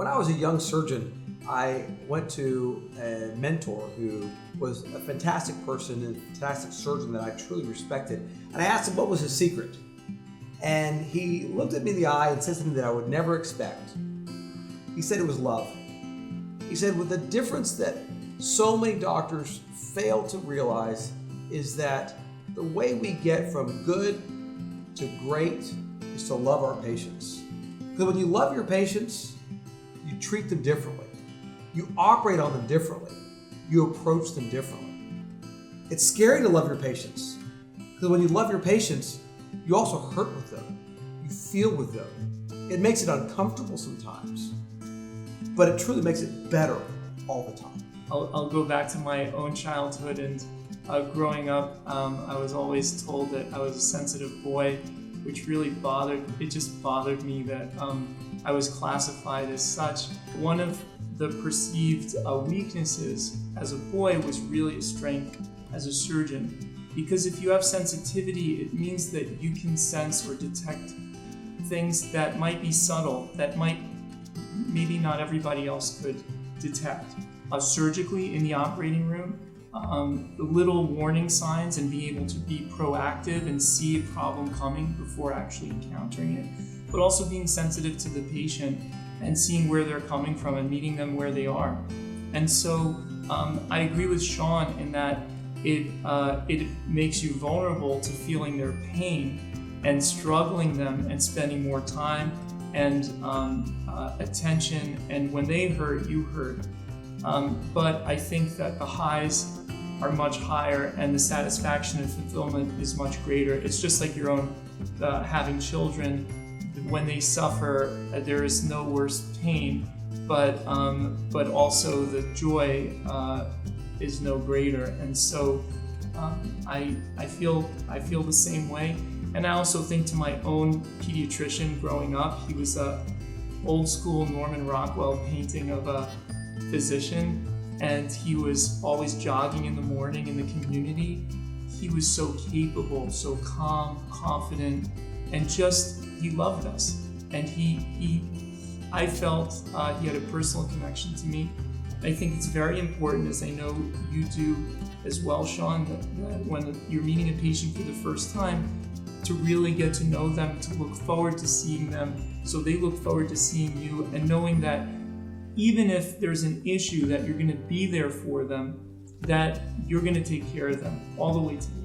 When I was a young surgeon, I went to a mentor who was a fantastic person and a fantastic surgeon that I truly respected. And I asked him what was his secret. And he looked at me in the eye and said something that I would never expect. He said it was love. He said, with the difference that so many doctors fail to realize is that the way we get from good to great is to love our patients. Because when you love your patients, you treat them differently. You operate on them differently. You approach them differently. It's scary to love your patients. Because when you love your patients, you also hurt with them. You feel with them. It makes it uncomfortable sometimes, but it truly makes it better all the time. I'll go back to my own childhood and growing up, I was always told that I was a sensitive boy, which really bothered me that I was classified as such. One of the perceived weaknesses as a boy was really a strength as a surgeon. Because if you have sensitivity, it means that you can sense or detect things that might be subtle, that maybe not everybody else could detect. Surgically in the operating room, the little warning signs and being able to be proactive and see a problem coming before actually encountering it, but also being sensitive to the patient and seeing where they're coming from and meeting them where they are. And so I agree with Sean in that it makes you vulnerable to feeling their pain and struggling them and spending more time and attention, and when they hurt, you hurt. But I think that the highs are much higher and the satisfaction and fulfillment is much greater. It's just like your own having children. When they suffer, there is no worse pain, but also the joy is no greater. And so I feel the same way. And I also think to my own pediatrician growing up, he was a old school Norman Rockwell painting of a physician, and he was always jogging in the morning in the community. He was so capable, so calm, confident, and he loved us. And I felt he had a personal connection to me. I think it's very important, as I know you do as well, Sean, that when you're meeting a patient for the first time, to really get to know them, to look forward to seeing them, so they look forward to seeing you, and knowing that even if there's an issue, that you're going to be there for them, that you're going to take care of them all the way to the end.